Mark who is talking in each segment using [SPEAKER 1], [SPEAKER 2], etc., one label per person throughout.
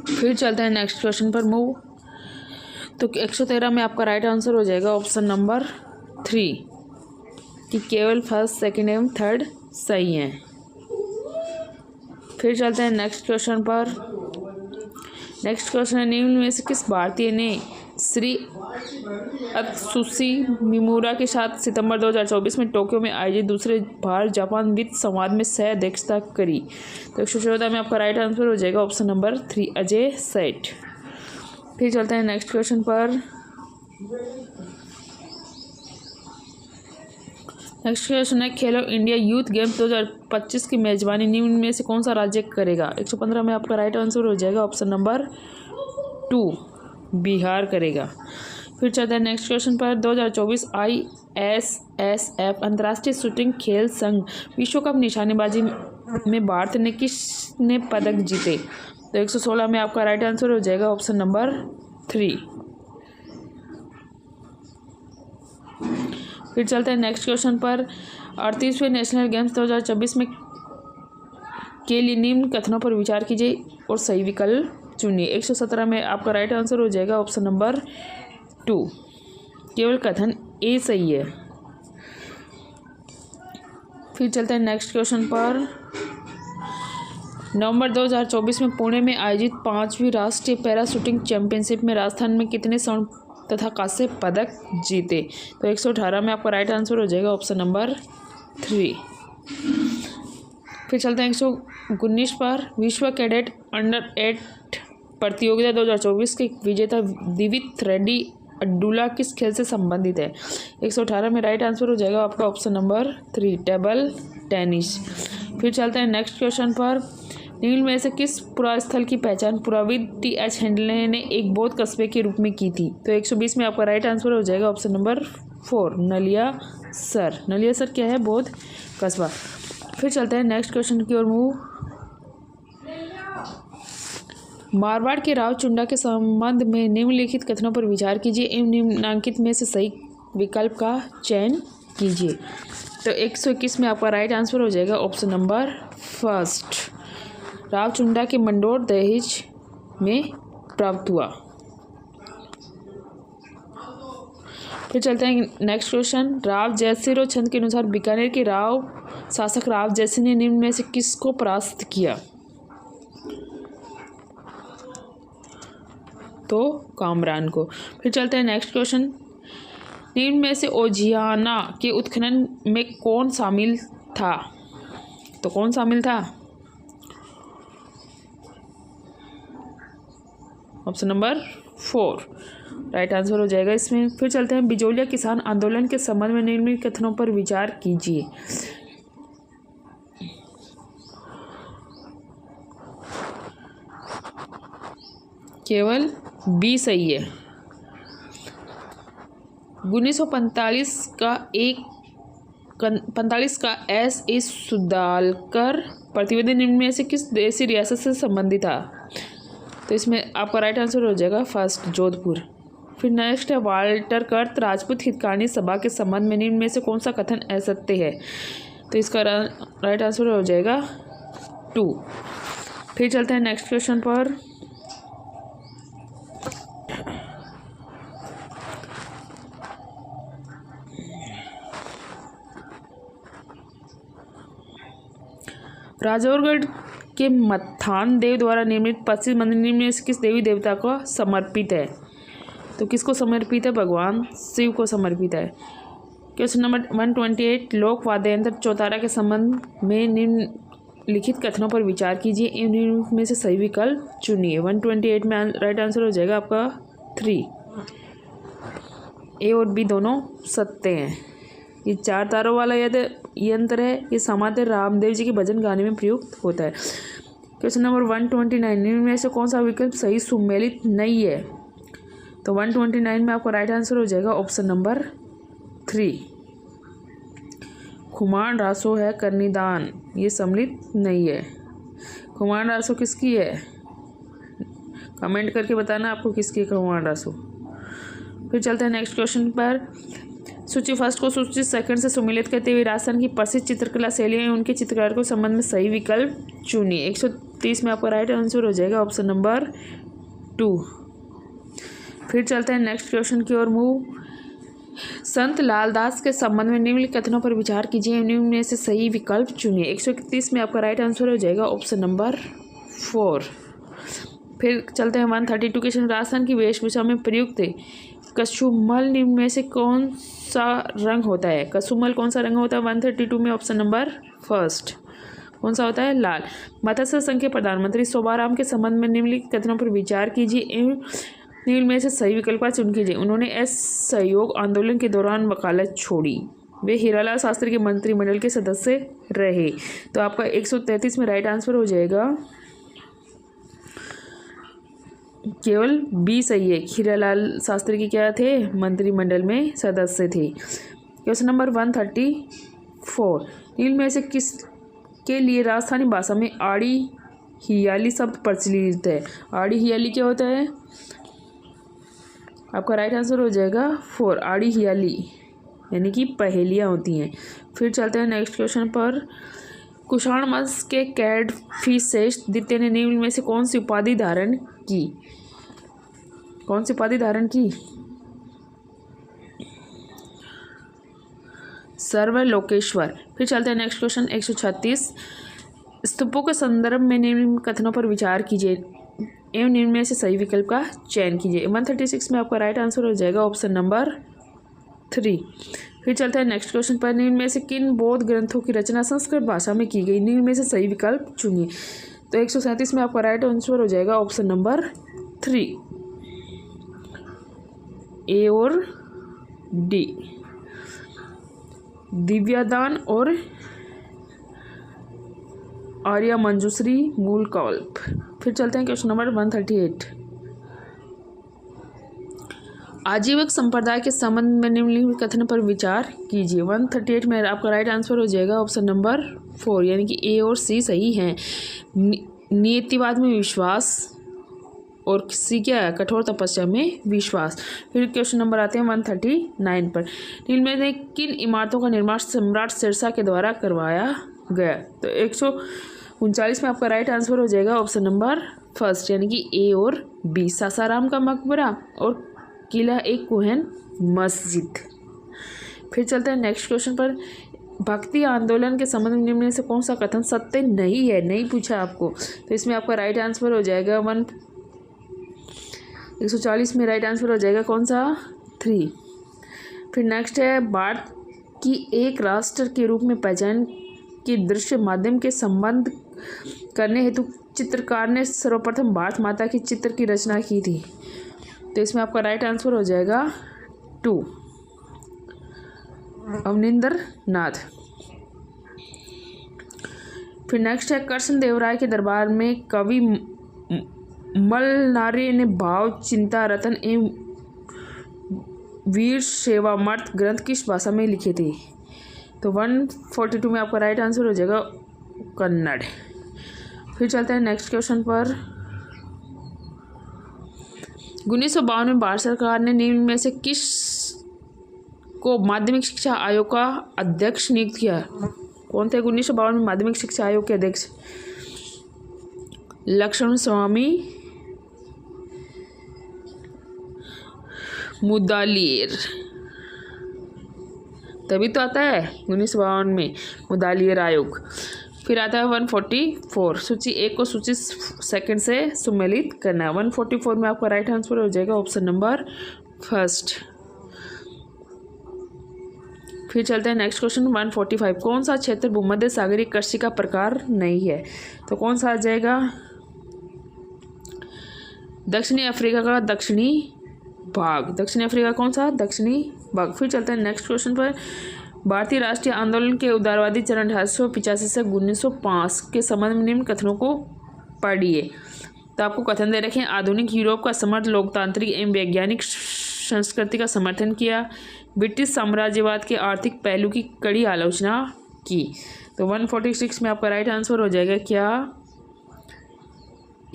[SPEAKER 1] फिर चलते हैं नेक्स्ट क्वेश्चन पर मूव। तो 113 में आपका राइट आंसर हो जाएगा ऑप्शन नंबर 3 कि केवल फर्स्ट, सेकंड एवं थर्ड सही हैं। फिर चलते हैं नेक्स्ट क्वेश्चन पर। नेक्स्ट क्वेश्चन है, निम्न में से किस भारतीय ने श्री अत्सुशी मिमुरा के साथ सितंबर 2024 में टोक्यो में आयोजित दूसरे भारत जापान वित्त संवाद में सह अध्यक्षता करी? तो 114 में आपका राइट आंसर हो जाएगा ऑप्शन नंबर 3 अजय सेठ। फिर चलते हैं नेक्स्ट क्वेश्चन पर। नेक्स्ट क्वेश्चन है, खेलो इंडिया यूथ गेम्स 2025 की मेजबानी निम्न में से कौन सा राज्य करेगा? 115 में आपका राइट आंसर हो जाएगा ऑप्शन नंबर 2 बिहार करेगा। फिर चलते हैं नेक्स्ट क्वेश्चन पर। 2024 ISSF अंतर्राष्ट्रीय शूटिंग खेल संघ विश्व कप निशानेबाजी में भारत ने किसने पदक जीते? तो 116 में आपका राइट आंसर हो जाएगा ऑप्शन नंबर 3। फिर चलते हैं नेक्स्ट क्वेश्चन पर। 38वें नेशनल गेम्स 2024 में के लिए निम्न कथनों पर विचार कीजिए और सही विकल्प चुनिए। 117 में आपका राइट आंसर हो जाएगा ऑप्शन नंबर 2 केवल कथन ए सही है। फिर चलते हैं नेक्स्ट क्वेश्चन पर। नवंबर 2024 में पुणे में आयोजित 5वीं राष्ट्रीय पैरा शूटिंग चैंपियनशिप में राजस्थान में कितने स्वर्ण तथा कांस्य पदक जीते? तो 118 में आपका राइट आंसर हो जाएगा ऑप्शन नंबर 3। फिर चलते हैं 119 पर। विश्व कैडेट अंडर 8 प्रतियोगिता 2024 के विजेता दिवित रेड्डी अड्डुला किस खेल से संबंधित है? 118 में राइट आंसर हो जाएगा आपका ऑप्शन नंबर 3 टेबल टेनिस। फिर चलते हैं नेक्स्ट क्वेश्चन पर। निम्न में से किस पुरास्थल की पहचान पुराविद TH हैंडले ने एक बौद्ध कस्बे के रूप में की थी? तो 120 में आपका राइट आंसर हो जाएगा ऑप्शन नंबर 4 नलियासर। नलियासर क्या है? बौद्ध कस्बा। फिर चलते हैं नेक्स्ट क्वेश्चन की ओर मूव। मारवाड़ के राव चुंडा के संबंध में निम्नलिखित कथनों पर विचार कीजिए एवं निम्नलिखित में से सही विकल्प का चयन कीजिए। तो 121 में आपका राइट आंसर हो जाएगा ऑप्शन नंबर 1 राव चुंडा के मंडोर दहेज में प्राप्त हुआ। फिर चलते हैं नेक्स्ट क्वेश्चन। राव जयसिंह छंद के अनुसार बीकानेर के राव शासक राव जयसिंह ने निम्न में से किसको परास्त किया? तो कामरान को। फिर चलते हैं नेक्स्ट क्वेश्चन। निम्न में से ओजियाना के उत्खनन में कौन शामिल था? तो कौन शामिल था? ऑप्शन नंबर 4 राइट आंसर हो जाएगा इसमें। फिर चलते हैं बिजोलिया किसान आंदोलन के संबंध में निम्नलिखित कथनों पर विचार कीजिए। केवल बी सही है। 1945 का S.A. सुदालकर प्रतिवेदन निम्न में से किस देशी रियासत से संबंधित था? तो इसमें आपका राइट आंसर हो जाएगा 1 जोधपुर। फिर नेक्स्ट है वाल्टर कर्त राजपूत हितकानी सभा के संबंध में निम्न में से कौन सा कथन असत्य है? तो इसका राइट आंसर हो जाएगा 2। फिर चलते हैं नेक्स्ट क्वेश्चन पर। राजौरगढ़ के मत्थान देव द्वारा निर्मित प्रसिद्ध मंदिर निम्न में से किस देवी देवता को समर्पित है? तो किसको समर्पित है? भगवान शिव को समर्पित है। क्वेश्चन नंबर 128 लोक वाद्य यंत्र चौतारा के संबंध में निम्नलिखित कथनों पर विचार कीजिए इन में से सही विकल्प चुनिए। 128 में राइट आंसर हो जाएगा आपका 3। ए और बी दोनों सत्य हैं। ये 4 तारों वाला यंत्र है। ये सामान्य रामदेव जी के भजन गाने में प्रयुक्त होता है। क्वेश्चन नंबर 129 निम्न में से कौन सा विकल्प सही सुमेलित नहीं है? तो 129 में आपका राइट आंसर हो जाएगा ऑप्शन नंबर 3 खुमान रासो है करनीदान। ये सम्मिलित नहीं है। खुमान रासो किसकी है? कमेंट करके बताना आपको किसकी है खुमान रासो। फिर चलते हैं नेक्स्ट क्वेश्चन पर। सूची फर्स्ट को सूची सेकंड से सुमेलित करते हुए राजस्थान की प्रसिद्ध चित्रकला शैली और उनके चित्रकार को संबंध में सही विकल्प चुनिए। 130 में आपका राइट आंसर हो जाएगा ऑप्शन नंबर 2। फिर चलते हैं नेक्स्ट क्वेश्चन की ओर मूव। संत लालदास के संबंध में निम्नलिखित कथनों पर विचार कीजिए, निम्न में से सही विकल्प चुनिए। 131 में आपका राइट आंसर हो जाएगा ऑप्शन नंबर 4। फिर चलते हैं 132 क्वेश्चन। राजस्थान की वेशभूषा में प्रयुक्त कछुमल निम्न में से कौन सा रंग होता है? कछुमल कौन सा रंग होता है? 132 में ऑप्शन नंबर 1 कौन सा होता है? लाल। मत्स्य संघ के प्रधानमंत्री शोभाराम के संबंध में निम्नलिखित कथनों पर विचार कीजिए, निम्न में से सही विकल्प का चुन कीजिए। उन्होंने असहयोग आंदोलन के दौरान वकालत छोड़ी। वे हीरालाल शास्त्री के मंत्रिमंडल के सदस्य रहे। तो आपका 133 में राइट आंसर हो जाएगा केवल बी सही है। हीरालाल शास्त्री के क्या थे? मंत्रिमंडल में सदस्य थे। Question number 134। निम्न में से किस के लिए राजस्थानी भाषा में आड़ी हियाली शब्द प्रचलित है? आड़ी हियाली क्या होता है? आपका राइट आंसर हो जाएगा 4 आड़ी हियाली, यानी कि पहेलियाँ होती हैं। फिर चलते हैं नेक्स्ट क्वेश्चन पर। कुषाण वंश के कैडफिसेस द्वितीय ने निम्न में से कौन सी उपाधि धारण की? कौन सी उपाधि धारण की? सर्वलोकेश्वर। फिर चलते हैं नेक्स्ट क्वेश्चन 136। स्तूपों के संदर्भ में निम्न कथनों पर विचार कीजिए एवं निम्न में से सही विकल्प का चयन कीजिए। 136 में आपका राइट आंसर हो जाएगा ऑप्शन नंबर 3। फिर चलते हैं नेक्स्ट क्वेश्चन पर। निम्न में से किन बौद्ध ग्रंथों की रचना संस्कृत भाषा में की गई? निम्न में से सही विकल्प चुनिए। तो 137 में आपका राइट आंसर हो जाएगा ऑप्शन नंबर 3 ए और डी, दिव्यादान और आर्या मंजूश्री मूलकल्प। फिर चलते हैं क्वेश्चन नंबर 138। आजीविक संप्रदाय के संबंध में निम्नलिखित कथन पर विचार कीजिए। 138 में आपका राइट आंसर हो जाएगा ऑप्शन नंबर 4, यानी कि ए और सी सही हैं। नियतिवाद में विश्वास और सी क्या है? कठोर तपस्या में विश्वास। फिर क्वेश्चन नंबर आते हैं 139 पर। निम्न में से किन इमारतों का निर्माण सम्राट शेरशाह के द्वारा करवाया गया? तो 139 में आपका राइट आंसर हो जाएगा ऑप्शन नंबर 1, यानी कि ए और बी, सासाराम का मकबरा और किला एक कोहन मस्जिद। फिर चलते हैं नेक्स्ट क्वेश्चन पर। भक्ति आंदोलन के संबंध में निम्न में से कौन सा कथन सत्य नहीं है? नहीं पूछा आपको, तो इसमें आपका राइट आंसर हो जाएगा 140 में राइट आंसर हो जाएगा कौन सा? 3। फिर नेक्स्ट है भारत की एक राष्ट्र के रूप में पहचान के दृश्य माध्यम के संबंध करने हेतु चित्रकार ने सर्वप्रथम भारत माता की चित्र की रचना की थी। तो इसमें आपका राइट आंसर हो जाएगा 2 अवनिंदर नाथ। फिर नेक्स्ट है कृष्ण देवराय के दरबार में कवि मलनारे ने भाव चिंता रतन एवं वीर सेवामर्त ग्रंथ किस भाषा में लिखे थे? तो 142 में आपका राइट आंसर हो जाएगा कन्नड़। फिर चलते हैं नेक्स्ट क्वेश्चन पर। 1952 में भारत सरकार ने निम्न में से किस को माध्यमिक शिक्षा आयोग का अध्यक्ष नियुक्त किया? कौन थे 1952 में माध्यमिक शिक्षा आयोग के अध्यक्ष? लक्ष्मण स्वामी मुदालियर, तभी तो आता है 1952 में मुदालियर आयोग। फिर आता है 144, सूची 1 को सूची 2 से सम्मिलित करना। 144 में आपका राइट आंसर हो जाएगा ऑप्शन नंबर 1। फिर चलते हैं नेक्स्ट क्वेश्चन 145। कौन सा क्षेत्र भूमध्य सागरीय कृषि का प्रकार नहीं है? तो कौन सा आ जाएगा? दक्षिणी अफ्रीका का दक्षिणी भाग। दक्षिणी अफ्रीका कौन सा? दक्षिणी भाग। फिर चलते हैं नेक्स्ट क्वेश्चन पर। भारतीय राष्ट्रीय आंदोलन के उदारवादी चरण 1885 से 1905 के संबंध में निम्न कथनों को पढ़िए। तो आपको कथन दे रखे हैं। आधुनिक यूरोप का समर्थ लोकतांत्रिक एवं वैज्ञानिक संस्कृति का समर्थन किया। ब्रिटिश साम्राज्यवाद के आर्थिक पहलू की कड़ी आलोचना की। तो 146 में आपका राइट आंसर हो जाएगा क्या?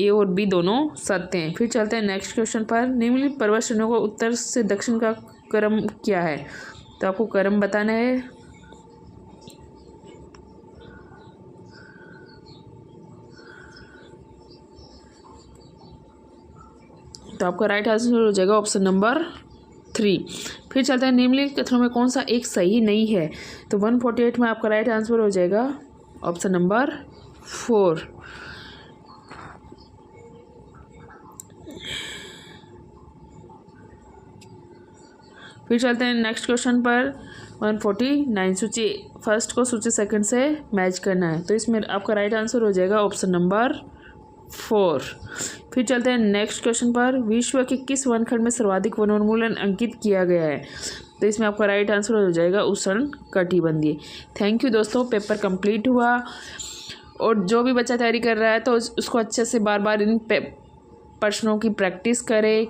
[SPEAKER 1] ए और बी दोनों सत्य हैं। फिर चलते हैं नेक्स्ट क्वेश्चन पर। निम्नलिखित पर्वत श्रेणियों का उत्तर से दक्षिण का क्रम क्या है? तो आपको क्रम बताना है। तो आपका राइट आंसर हो जाएगा ऑप्शन नंबर 3। फिर चलते हैं निम्नलिखित कथनों में कौन सा एक सही नहीं है। तो 148 में आपका राइट आंसर हो जाएगा ऑप्शन नंबर 4। फिर चलते हैं नेक्स्ट क्वेश्चन पर 149। सूची फर्स्ट को सूची सेकंड से मैच करना है। तो इसमें आपका राइट आंसर हो जाएगा ऑप्शन नंबर 4। फिर चलते हैं नेक्स्ट क्वेश्चन पर, विश्व के किस वनखंड में सर्वाधिक वनोन्मूलन अंकित किया गया है। तो इसमें आपका राइट आंसर हो जाएगा उष्णकटिबंधीय। थैंक यू दोस्तों, पेपर कंप्लीट हुआ। और जो भी बच्चा तैयारी कर रहा है तो उसको अच्छे से बार बार इन प्रश्नों की प्रैक्टिस करें,